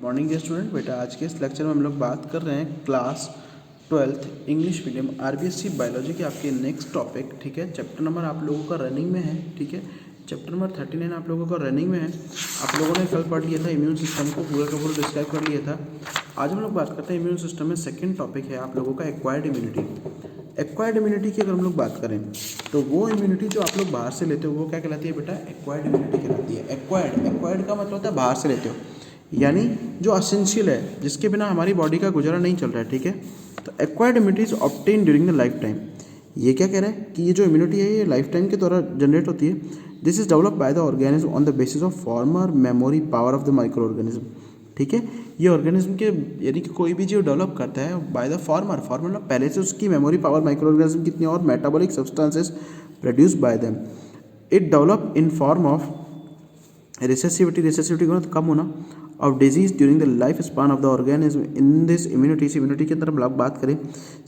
Morning के student बेटा, आज के इस लेक्चर में हम लोग बात कर रहे हैं class 12th English medium RBSC biology के आपके नेक्स्ट टॉपिक। ठीक है, चैप्टर नंबर आप लोगों का रनिंग में है। ठीक है, चैप्टर नंबर 39 आप लोगों का रनिंग में है। आप लोगों ने कल पढ़ लिया था इम्यून सिस्टम को, पूरा का पूरा डिस्क्राइब कर लिया था। आज हम लोग बात करते हैं इम्यून सिस्टम में सेकेंड टॉपिक है आप लोगों का एक्वायर्ड इम्यूनिटी। एक्वायर्ड इम्यूनिटी की अगर हम लोग बात करें तो वो इम्यूनिटी जो आप लोग बाहर से लेते हो वो क्या कहलाती है बेटा? एक्वायर्ड इम्यूनिटी कहलाती है। एक्वायर्ड का मतलब होता है बाहर से लेते हो, यानी जो असेंशियल है, जिसके बिना हमारी बॉडी का गुजारा नहीं चल रहा है। ठीक है, तो acquired immunity is obtain during the life time. ये क्या कह रहा है कि ये जो इम्यूनिटी है ये लाइफ टाइम के दौरान जनरेट होती है। This is develop by the organism on the basis of former memory power of the micro organism. ठीक है, ये ऑर्गेनिज्म के यानी कि कोई भी जो डेवलप करता है बाय द फॉर्मर मतलब पहले से उसकी मेमोरी पावर माइक्रो ऑर्गेनिज्म कितनी और metabolic substances produce by them. It develop in form of recessivity का कम होना of disease during the life span of the organism. In this immunity के अंदर हम लोग बात करें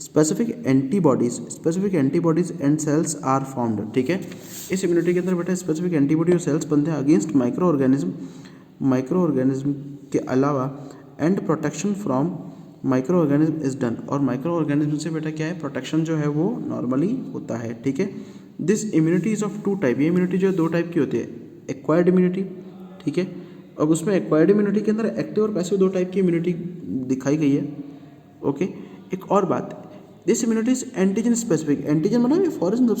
specific antibodies and cells are formed. ठीक है, इस इम्यूनिटी के अंदर बेटा स्पेसिफिक एंटीबॉडी और सेल्स बनते हैं अगेंस्ट माइक्रो ऑर्गेनिज्म के अलावा and protection from micro organism is done. और माइक्रो ऑर्गेनिज्म से बेटा क्या है, प्रोटेक्शन जो है वो नॉर्मली होता है। ठीक है, this immunity is of two type. ये इम्यूनिटी जो है दो टाइप की होती है, एक्वायर्ड इम्यूनिटी। ठीक है, अब उसमें एक्वायर्ड इम्यूनिटी के अंदर एक्टिव और पैसिव दो टाइप की इम्यूनिटी दिखाई गई है। ओके, एक और बात, this immunity is antigen specific. Antigen मतलब फॉरेन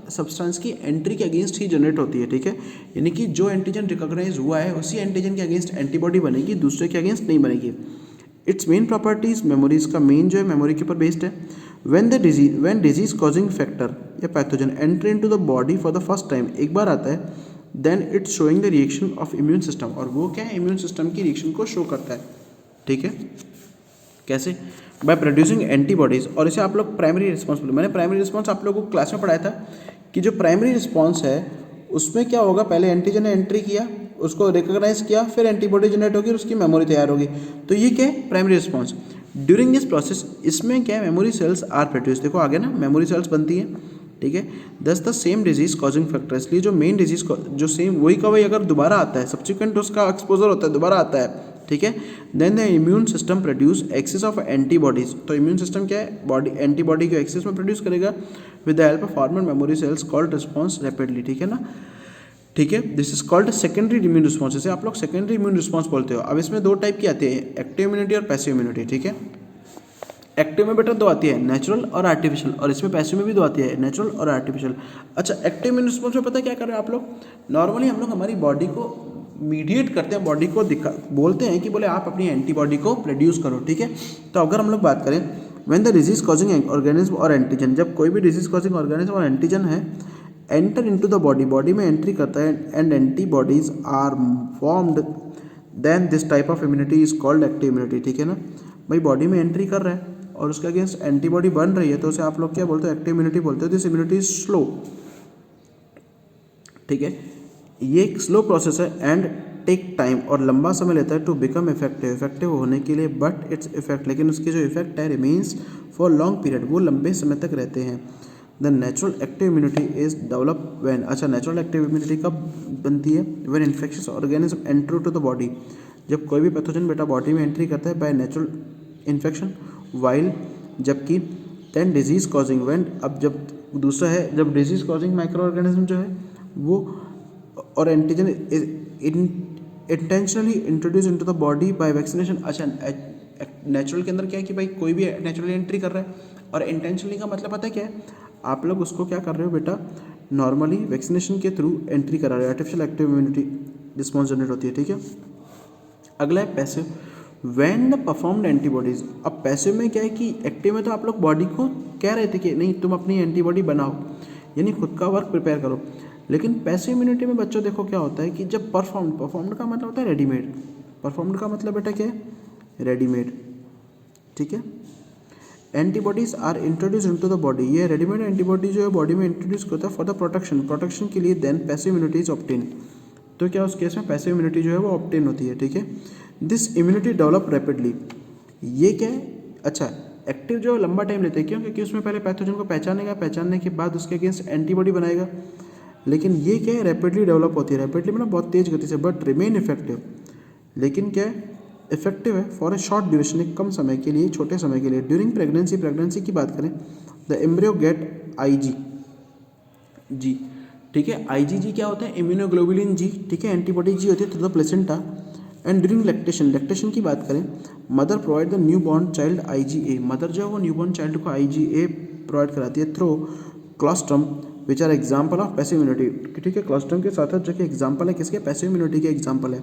सब्सटेंस की एंट्री के अगेंस्ट ही जनरेट होती है। ठीक है, यानी कि जो एंटीजन रिकॉग्नाइज हुआ है उसी एंटीजन के अगेंस्ट एंटीबॉडी बनेगी, दूसरे के अगेंस्ट नहीं बनेगी। इट्स मेन प्रॉपर्टीज मेमोरी, इसका मेन जो है मेमोरी के ऊपर बेस्ड है। व्हेन डिजीज कॉजिंग फैक्टर या pathogen enter into the body for the first time, एक बार आता है, then it's showing the reaction of immune system. और वो क्या है, इम्यून सिस्टम की रिएक्शन को शो करता है। ठीक है, कैसे? By producing antibodies. और इसे आप लोग प्राइमरी रिस्पॉन्स बोले। मैंने प्राइमरी रिस्पॉन्स आप लोगों को क्लास में पढ़ाया था कि जो प्राइमरी रिस्पॉन्स है उसमें क्या होगा, पहले एंटीजन ने एंट्री किया, उसको रिकॉग्नाइज किया, फिर एंटीबॉडी जनरेट होगी और उसकी मेमोरी तैयार होगी। तो ये क्या है, primary response. During this process इसमें क्या है, मेमोरी सेल्स आर प्रोड्यूस। देखो आगे ना मेमोरी सेल्स बनती है। ठीक है, दस the same disease causing factor, इसलिए जो मेन डिजीज जो सेम वही का वही अगर दोबारा आता है, सब्सिक्वेंट उसका एक्सपोजर होता है, दोबारा आता है। ठीक है, then the immune system produce excess of antibodies. तो इम्यून सिस्टम क्या है, बॉडी एंटीबॉडी को एक्सेस में प्रोड्यूस करेगा with the help of former memory cells called response rapidly. ठीक है ना, ठीक है, this is called secondary immune response. जैसे आप लोग सेकेंडरी इम्यून रिस्पॉन्स बोलते हो। अब इसमें दो टाइप की आती है, एक्टिव इम्यूनिटी और पैसिव इम्यूनिटी। ठीक है, एक्टिव में बेटा दो आती है, नेचुरल और आर्टिफिशियल, और इसमें पैसिव में भी दो आती है, नेचुरल और आर्टिफिशियल। अच्छा, एक्टिव इम्यून रिस्पॉन्स में पता क्या कर रहे हैं आप लोग, नॉर्मली हम लोग हमारी बॉडी को मीडिएट करते हैं, बॉडी को बोलते हैं कि बोले आप अपनी एंटीबॉडी को प्रोड्यूस करो। ठीक है, तो अगर हम लोग बात करें when the disease causing organism और एंटीजन, जब कोई भी डिजीज कॉजिंग ऑर्गेनिज्म और एंटीजन है एंटर इनटू द बॉडी में एंट्री करता है and antibodies are formed, then this type of immunity is called active immunity. ठीक है ना, भाई बॉडी में एंट्री कर रहा है और उसके अगेंस्ट एंटीबॉडी बन रही है, तो उसे आप लोग क्या बोलते हो, एक्टिव इम्यूनिटी बोलते हो। This immunity is slow. ठीक है, ये एक स्लो प्रोसेस है एंड टेक टाइम, और लंबा समय लेता है टू बिकम इफेक्टिव होने के लिए, बट इट्स इफेक्ट, लेकिन उसके जो इफेक्ट है रिमेन्स फॉर लॉन्ग पीरियड, वो लंबे समय तक रहते हैं। The natural active immunity is develop when, अच्छा नेचुरल एक्टिव इम्यूनिटी कब बनती है, when infectious organism enter to the body, जब कोई भी पैथोजन बेटा बॉडी में एंट्री करता है बाय नेचुरल इन्फेक्शन, वाइल जबकि देन डिजीज कॉजिंग व्हेन, अब जब दूसरा है जब डिजीज कॉजिंग माइक्रो ऑर्गेनिज्म जो है वो और antigen intentionally introduce into the body by vaccination. अच्छा, नेचुरल के अंदर क्या है कि भाई कोई भी नेचुरली एंट्री कर रहा है, और इंटेंशनली का मतलब पता है क्या है, आप लोग उसको क्या कर रहे हो बेटा, नॉर्मली वैक्सीनेशन के थ्रू एंट्री करा रहे हो, artificial active immunity response generate होती है। ठीक है, अगला है passive, when the performed antibodies. अब पैसिव में क्या है कि एक्टिव में तो आप लोग बॉडी को कह रहे थे कि नहीं तुम अपनी एंटीबॉडी बनाओ, यानी खुद का वर्क प्रिपेयर करो, लेकिन पैसिव इम्यूनिटी में बच्चों देखो क्या होता है कि जब परफॉर्म्ड का मतलब होता है रेडीमेड, परफॉर्म्ड का मतलब बेटा क्या है, रेडीमेड। ठीक है, antibodies are introduce into the body, ये रेडीमेड एंटीबॉडी जो है बॉडी में इंट्रोड्यूस होता है फॉर द प्रोटेक्शन के लिए, then passive immunity is obtain. तो क्या उस केस में पैसिव इम्यूनिटी जो है वो ऑब्टेन होती है। ठीक है, दिस इम्यूनिटी डेवलप रैपिडली, ये क्या है, अच्छा एक्टिव जो लंबा टाइम लेते हैं, क्यों, क्योंकि उसमें पहले पैथोजन को पहचानेगा, पहचानने के बाद उसके अगेंस्ट एंटीबॉडी बनाएगा, लेकिन ये क्या है, रैपिडली डेवलप होती है, रैपिडली मतलब बहुत तेज गति से, बट रिमेन इफेक्टिव, लेकिन क्या है इफेक्टिव है फॉर ए शॉर्ट ड्यूरेशन, एक कम समय के लिए, छोटे समय के लिए। ड्यूरिंग प्रेगनेंसी, प्रेगनेंसी की बात करें, द एम्ब्रियो गेट IgG, ठीक है। IgG क्या होता है? इम्यूनोग्लोबुलिन जी, ठीक है। एंटीबॉडी जी होती है through the placenta. And during lactation, lactation की बात करें, mother provide the new born child IgA, mother जो है वो न्यू बॉर्न चाइल्ड को IgA प्रोवाइड कराती है through colostrum which are example of passive immunity, ठीक है। क्लोस्ट्रम के साथ जो कि एग्जाम्पल है किसके? पैसिव इम्यूनिटी के एग्जाम्पल है।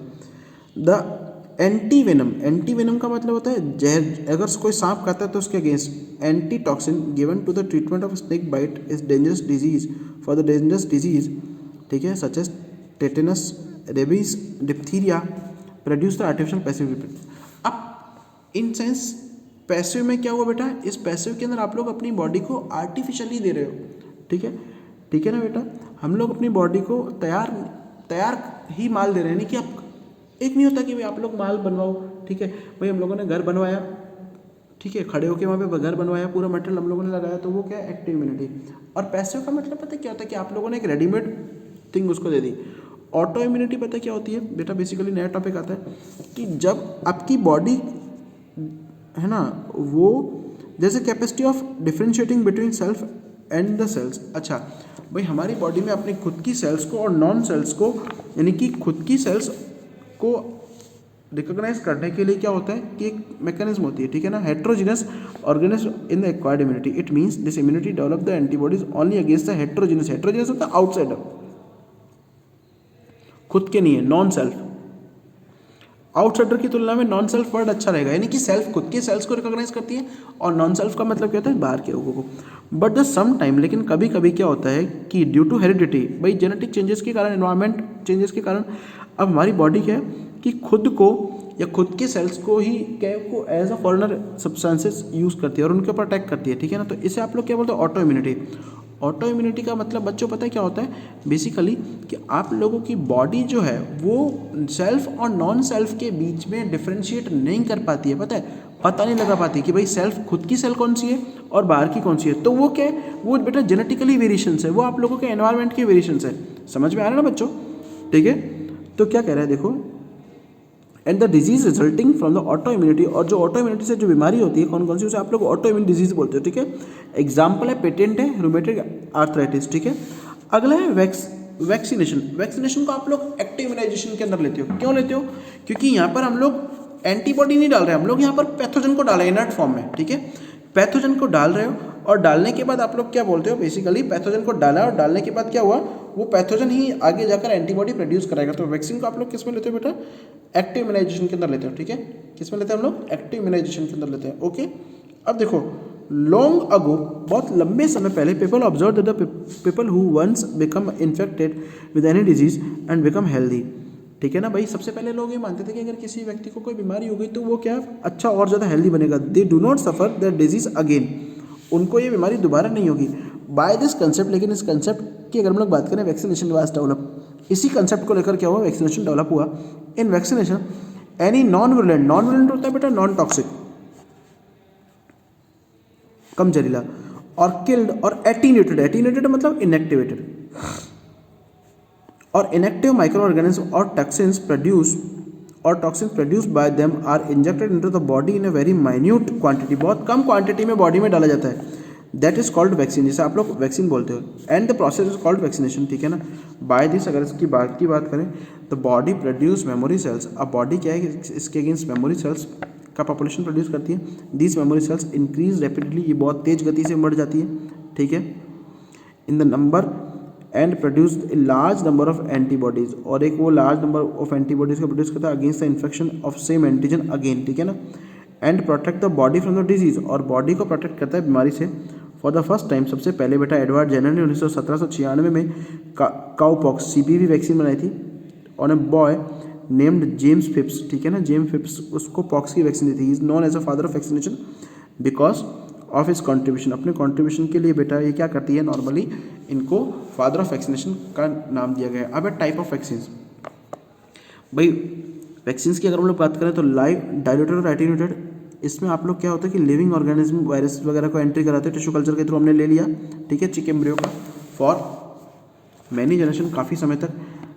The anti venom, anti venom का मतलब होता है जहर, अगर कोई सांप खाता है तो उसके against anti toxin given to the treatment of snake bite is dangerous disease, for the dangerous disease, ठीक है, such as tetanus, rabies, diphtheria, produce the artificial passive. अब इन सेंस पैसिव में क्या हुआ बेटा? इस पैसिव के अंदर आप लोग अपनी बॉडी को आर्टिफिशियली दे रहे हो, ठीक है, ठीक है ना बेटा। हम लोग अपनी बॉडी को तैयार ही माल दे रहे हैं, नहीं कि आप, एक नहीं होता कि भाई आप लोग माल बनवाओ, ठीक है भाई। हम लोगों ने घर बनवाया, ठीक है, खड़े होकर वहाँ पे घर बनवाया, पूरा मटेरियल हम लोगों ने लगाया, तो वो क्या है? Active immunity. और पैसिव का मतलब पता है क्या होता है? कि आप लोगों ने एक रेडीमेड थिंग उसको दे दी। ऑटो इम्यूनिटी पता है क्या होती है बेटा? बेसिकली नया टॉपिक आता है कि जब आपकी बॉडी है ना, वो जैसे capacity of differentiating between self and the cells. अच्छा भाई, हमारी बॉडी में अपनी खुद की सेल्स को और नॉन सेल्स को, यानी कि खुद की सेल्स को रिकॉग्नाइज करने के लिए क्या होता है कि एक मैकेनिज्म होती है, ठीक है ना, heterogeneous organism in the acquired immunity. It means this immunity develop the antibodies only against the heterogeneous, heterogeneous होता है आउटसाइडर, खुद के नहीं है, नॉन सेल्फ। आउटसाइडर की तुलना में नॉन सेल्फ वर्ड अच्छा रहेगा, यानी कि सेल्फ खुद के सेल्स को रिकॉग्नाइज करती है, और नॉन सेल्फ का मतलब क्या होता है? बाहर के लोगों को। बट द सम टाइम, लेकिन कभी कभी क्या होता है कि ड्यू टू हेरिडिटी, भाई जेनेटिक चेंजेस के कारण, एनवायरमेंट चेंजेस के कारण, अब हमारी बॉडी क्या है कि खुद को या खुद के सेल्स को ही क्या को as a foreigner substances use करती है और उनके ऊपर अटैक करती है, ठीक है ना। तो इसे आप लोग क्या बोलते हैं? Auto immunity. ऑटो इम्यूनिटी का मतलब बच्चों पता है क्या होता है? बेसिकली कि आप लोगों की बॉडी जो है वो सेल्फ और नॉन सेल्फ के बीच में डिफ्रेंशिएट नहीं कर पाती है, पता है, पता नहीं लगा पाती कि भाई सेल्फ, खुद की सेल कौन सी है और बाहर की कौन सी है। तो वो क्या है? वो बेटा जेनेटिकली वेरिएशंस है, वो आप लोगों के एनवायरनमेंट की वेरिएशंस है। समझ में आ रहा है ना बच्चों? ठीक है, तो क्या कह रहा है देखो, and the disease resulting from the auto immunity, और जो ऑटो इम्यूनिटी से जो बीमारी होती है कौन कौन सी, उसे आप लोग ऑटो इम्यून डिजीज बोलते हो, ठीक है। एग्जाम्पल है पेटेंट है रूमेटिक आर्थराइटिस, ठीक है। अगला है वैक्सीनेशन। वैक्सीनेशन को आप लोग एक्टिव इम्यूनाइजेशन के अंदर लेते हो। क्यों लेते हो? क्योंकि यहाँ पर हम लोग एंटीबॉडी नहीं डाल रहे, हम लोग यहाँ पर पैथोजन को डाल रहे हैं इनर्ट फॉर्म में, ठीक है। पैथोजन को डाल रहे हो और डालने के बाद आप लोग क्या बोलते हो? बेसिकली पैथोजन को डाला और डालने के बाद क्या हुआ? वो पैथोजन ही आगे जाकर एंटीबॉडी प्रोड्यूस कराएगा। तो वैक्सीन को आप लोग किस में लेते हो बेटा? एक्टिव इम्यूनाइजेशन के अंदर लेते हो, ठीक है। किस में लेते हैं हम लोग? एक्टिव इम्यूनाइजेशन के अंदर लेते हैं, ओके। अब देखो, लॉन्ग अगो, बहुत लंबे समय पहले, people observe that the people who once become infected with any disease and become healthy, ठीक है ना भाई। सबसे पहले लोग ये मानते थे कि अगर किसी व्यक्ति को कोई बीमारी हो गई तो वो क्या अच्छा और ज़्यादा हेल्दी बनेगा। They do not suffer the disease again, उनको ये बीमारी दोबारा नहीं होगी बाय दिस कंसेप्ट। लेकिन इस कंसेप्ट की अगर हम लोग बात करें, वैक्सीनेशन वाज डेवलप, इसी कंसेप्ट को लेकर क्या हुआ? वैक्सीनेशन डेवलप हुआ। In vaccination any non virulent, non virulent होता है बेटा नॉन टॉक्सिक, कम जहरीला, और किल्ड और एटीन्यूटेड, एटीन्यूटेड मतलब इनएक्टिवेटेड, और इनएक्टिव माइक्रो ऑर्गेनिज्म और toxins produce by them are injected into the body in a very minute quantity, बहुत कम क्वांटिटी में बॉडी में डाला जाता है। दैट इज कॉल्ड वैक्सीन, जिसे आप लोग वैक्सीन बोलते हो। And the process is called vaccination, ठीक है ना। बाय दिस, अगर इसकी बात करें, the body produce memory cells. अब बॉडी क्या है कि इसके अगेंस्ट मेमोरी सेल्स का पॉपुलेशन प्रोड्यूस करती है। These memory cells increase rapidly, ये बहुत तेज गति से बढ़ जाती है, ठीक है, in the number and produce a large number of antibodies, और एक वो लार्ज नंबर ऑफ एंटीबॉडीज को प्रोड्यूस करता है against the infection of same antigen again, ठीक है ना। And protect the body from the disease, और बॉडी को प्रोटेक्ट करता है बीमारी से। फॉर द फर्स्ट टाइम, सबसे पहले बेटा एडवर्ड जेनर ने 1796 में काउपॉक्स CPV वैक्सीन बनाई थी on a boy named James Phipps, ठीक है ना। जेम्स फिप्स उसको पॉक्स की वैक्सीन दी थी। Is known as a father of vaccination because of his contribution. अपने कॉन्ट्रीब्यूशन के लिए बेटा ये क्या करती है, नॉर्मली इनको फादर ऑफ वैक्सीनेशन का नाम दिया गया है। अब है टाइप ऑफ वैक्सीन। भाई वैक्सीन्स की अगर हम लोग बात करें तो लाइव, डायल्यूटेड और एटीन्यूटेड, इसमें आप लोग क्या होता है कि लिविंग ऑर्गेनिज्म वायरस वगैरह को एंट्री कराते हैं। टिश्यू कल्चर के थ्रू हमने ले लिया, ठीक है, चिक एम्ब्रियो का फॉर मैनी जनरेशन, काफ़ी समय तक।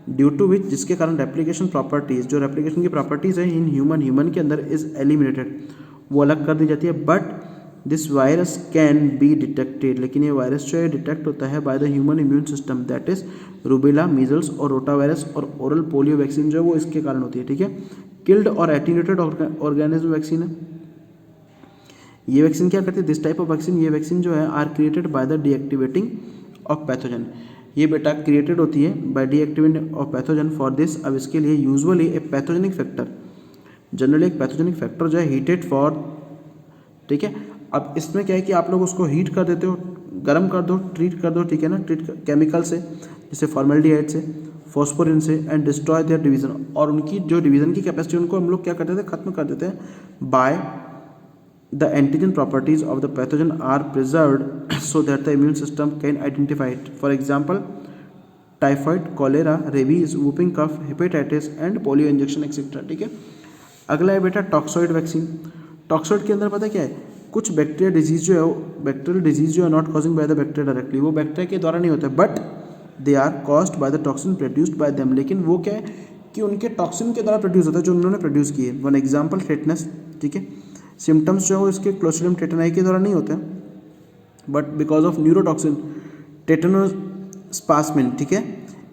ड्यू टू विच, जिसके कारण रेप्लिकेशन प्रॉपर्टीज, जो रेप्लिकेशन की प्रॉपर्टीज है इन ह्यूमन के अंदर इज एलिमिनेटेड, वो अलग कर दी जाती है। But this virus can be detected, लेकिन ये वायरस जो है डिटेक्ट होता है by the human immune system, that is rubella, measles और रोटावायरस और ओरल पोलियो वैक्सीन जो है वो इसके कारण होती है, ठीक है। किल्ड और एटीन्यूटेड ऑर्गेनिज्म वैक्सीन है। ये वैक्सीन क्या करती है, दिस टाइप ऑफ वैक्सीन, ये वैक्सीन जो है are created by the deactivating of pathogen, ये बेटा क्रिएटेड होती है by deactivating of pathogen. For this, अब इसके लिए usually a pathogenic factor, generally एक पैथोजेनिक फैक्टर जो है हीटेड फॉर, ठीक है। अब इसमें क्या है कि आप लोग उसको हीट कर देते हो, गर्म कर दो, ट्रीट कर दो, ठीक है ना, ट्रीट केमिकल से, जैसे फॉर्मेल्डिहाइड से, फॉस्फोरिन से, एंड डिस्ट्रॉय देयर डिवीजन, और उनकी जो डिवीजन की कैपेसिटी उनको हम लोग क्या करते थे, खत्म कर देते हैं by the antigen properties of the pathogen are preserved so that the immune system can identify it. For example typhoid, cholera, rabies, whooping cough, hepatitis and polio injection etcetera, ठीक है। अगला है बेटा टॉक्सॉइड वैक्सीन। टॉक्सॉइड के अंदर पता क्या है, कुछ बैक्टीरिया डिजीज जो है वो, बैक्टीरियल डिजीज जो है not causing by the bacteria directly, वो बैक्टीरिया के द्वारा नहीं होता है, but they are caused by the toxin produced by them, लेकिन वो क्या है कि उनके टॉक्सिन के द्वारा प्रोड्यूस होता है जो उन्होंने प्रोड्यूस किए। वन एग्जाम्पल टेटनस, ठीक है। सिम्टम्स जो है वो इसके क्लोस्ट्रिडियम टेटनाई के द्वारा नहीं होते हैं, बट बिकॉज ऑफ न्यूरोटॉक्सिन टेटनोस्पास्मिन, ठीक है,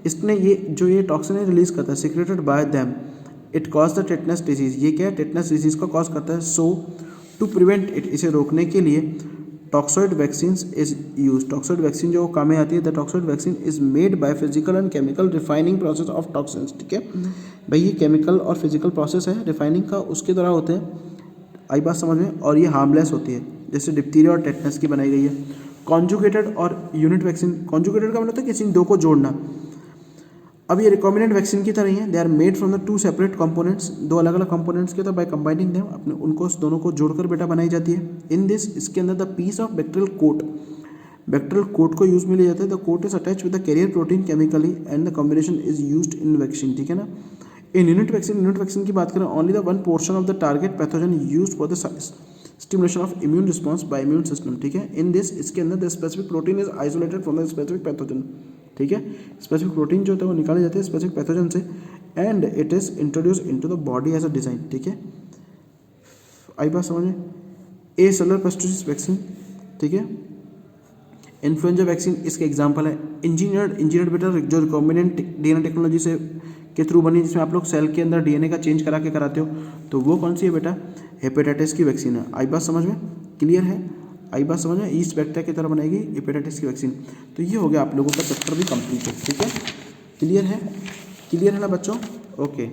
इसने ये टॉक्सिन रिलीज करता है secreted by them, it cause the tetanus disease, ये क्या है, टेटनस डिजीज को कॉज करता है। सो टू प्रिवेंट इट, इसे रोकने के लिए toxoid vaccine is use, toxoid vaccine जो काम में आती है, the toxoid vaccine is made by physical and chemical refining process of toxins, ठीक है भाई, ये केमिकल और फिजिकल प्रोसेस है रिफाइनिंग का, उसके द्वारा होते हैं, आई बात समझ में, और ये हार्मलेस होती है, जैसे डिप्थीरिया और टेटनस की बनाई गई है। कॉन्जुगेटेड और यूनिट वैक्सीन, कॉन्जुगेटेड का मतलब होता है किसी दो को जोड़ना। अब ये रिकॉम्बिनेंट वैक्सीन की तरह ही है, they are made from the two separate components, दो अलग अलग कंपोनेंट्स के, तो बाय कंबाइनिंग देम, अपने उनको दोनों को जोड़कर बेटा बनाई जाती है। इन दिस, इसके अंदर the piece of bacterial coat, bacterial coat को यूज में लिया जाता है, the coat is attach with the carrier protein chemically and the combination is used in vaccine, ठीक है ना। इन यूनिट वैक्सीन की बात करें, only the one portion of the target pathogen used for the stimulation of immune response by immune system, ठीक है। In this, इसके अंदर the specific protein is isolated from the specific pathogen, ठीक है, specific protein जो होता है वो निकाले जाते हैं स्पेसिफिक पैथोजन से, and it is introduce into the body as a design, ठीक है। आई बात समझ में। ए सेलुलर पेस्टोसिस वैक्सीन, ठीक है। इन्फ्लुएंजा वैक्सीन इसके एग्जांपल है। इंजीनियर्ड बेटा जो रिकॉम्बिनेंट डीएनए टेक्नोलॉजी से के थ्रू बनी, जिसमें आप लोग सेल के अंदर डीएनए का चेंज करा के कराते हो, तो वो कौन सी है बेटा, हेपेटाइटिस की वैक्सीन है। आई बात समझ में, क्लियर है, आई बात समझ में, ईस्ट बैक्टीरिया की तरह बनाएगी हेपेटाइटिस की वैक्सीन। तो ये हो गया आप लोगों का चैप्टर भी कंप्लीट है, ठीक है, क्लियर है ना बच्चों, ओके।